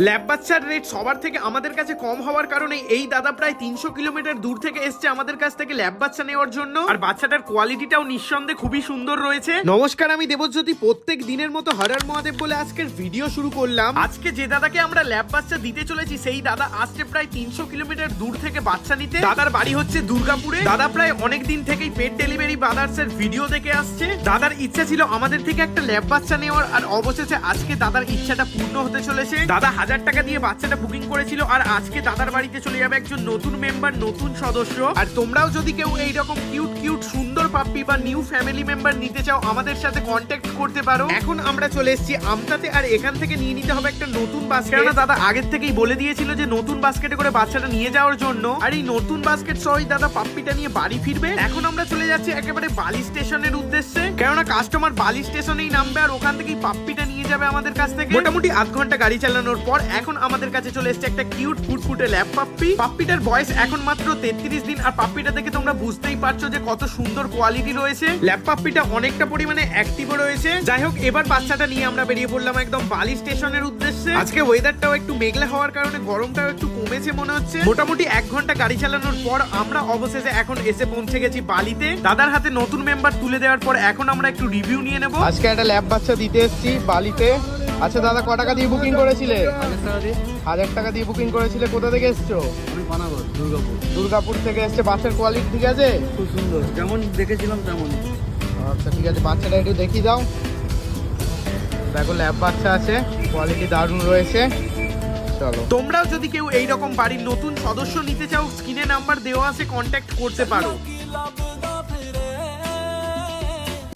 Lab বাচ্চার rate সবার থেকে আমাদের কাছে কম হওয়ার কারণে এই দাদা প্রায় 300 কিলোমিটার দূর থেকে এসছে আমাদের কাছ থেকে ল্যাব বাচ্চা নেওয়ার জন্য। আর বাচ্চাটার কোয়ালিটিটাও নিঃসন্দেহে খুবই সুন্দর রয়েছে। নমস্কার, আমি দেবজ্যোতি। প্রত্যেক দিনের মতো হরর মহাদেব বলে আজকের ভিডিও শুরু করলাম। আজকে যে দাদাকে আমরা ল্যাব বাচ্চা দিতে চলেছি সেই দাদা আসছে প্রায় 300 কিলোমিটার দূর থেকে বাচ্চা নিতে। দাদার বাড়ি হচ্ছে দুর্গাপুরে। দাদা প্রায় অনেক দিন থেকেই পেট ডেলিভারি ব্রাদার্স এর ভিডিও দেখে আসছে। দাদার ইচ্ছা ছিল আমাদের থেকে একটা ল্যাব বাচ্চা নেওয়ার, আর অবশেষে আজকে দাদার ইচ্ছাটা পূর্ণ হতে চলেছে। দাদা 1000 টাকা দিয়ে বাচ্চাটা বুকিং করেছিল, আর আজকে দাদার বাড়িতে চলে যাবে একজন নতুন মেম্বার, নতুন সদস্য। আর তোমরাও যদি কেউ এইরকম কিউট কিউট সুন্দর পাপ্পি বা নিউ ফ্যামিলি মেম্বার নিতে চাও, আমাদের সাথে কন্ট্যাক্ট করতে পারো। এখন আমরা চলে এসেছি আমতাতে, আর এখান থেকে নিয়ে নিতে হবে একটা নতুন বাস্কেট। কারণ দাদা আগের থেকেই বলে দিয়েছিল যে নতুন বাস্কেটে করে বাচ্চাটা নিয়ে যাওয়ার জন্য, আর এই নতুন বাস্কেট সহই দাদা পাপ্পিটা নিয়ে বাড়ি ফিরবে। এখন আমরা চলে যাচ্ছি একেবারে বালি স্টেশনের উদ্দেশ্যে, কেননা কাস্টমার বালি স্টেশনেই নামবে আর ওখান থেকেই পাপ্পিটা নিয়ে যাবে আমাদের কাছ থেকে। মোটামুটি আধ ঘন্টা গাড়ি চালানোর পর এখন আমাদের কাছে চলে এসেছে একটা কিউট ফুটফুটে ল্যাব পাপ্পি। পাপ্পিটার বয়স এখন মাত্র 33 দিন, আর পাপ্পিটা দেখে তোমরা বুঝতেই পারছো যে কত সুন্দর কোয়ালিটি রয়েছে। ল্যাব পাপ্পিটা অনেকটা পরিমাণে অ্যাক্টিভও রয়েছে। যাই হোক, এবার বাচ্চাটা নিয়ে আমরা বেরিয়ে পড়লাম একদম বালি স্টেশনের উদ্দেশ্যে। আজকে ওয়েদারটাও একটু মেঘলা হওয়ার কারণে গরমটাও একটু কমেছে মনে হচ্ছে। মোটামুটি 1 ঘন্টা গাড়ি চালানোর পর আমরা অবশেষে এখন এসে পৌঁছে গেছি বালিতে। দাদার হাতে নতুন মেম্বার তুলে দেওয়ার পর এখন আমরা একটু রিভিউ নিয়ে নেব। আজকে একটা ল্যাব বাচ্চা দিতে এসেছি বালিতে। আচ্ছা দাদা, ক টাকা দিয়ে বুকিং করেছিলে? 1000 টাকা দিয়ে বুকিং করেছিলে। কোথা থেকে এসছো? আমি পানাগড়, দুর্গাপুর। দুর্গাপুর থেকে এসছে। বাচ্চার কোয়ালিটি ঠিক আছে? খুব সুন্দর, যেমন দেখেছিলাম তেমন। আচ্ছা ঠিক আছে, বাচ্চাটা একটু দেখিয়ে দাও। দেখো ল্যাব বাচ্চা আছে, কোয়ালিটি দারুণ রয়েছে। চলো, তোমরাও যদি কেউ এইরকম বাড়ির নতুন সদস্য নিতে চাও, স্ক্রিনে নাম্বার দেওয়া আছে, কন্ট্যাক্ট করতে পারো।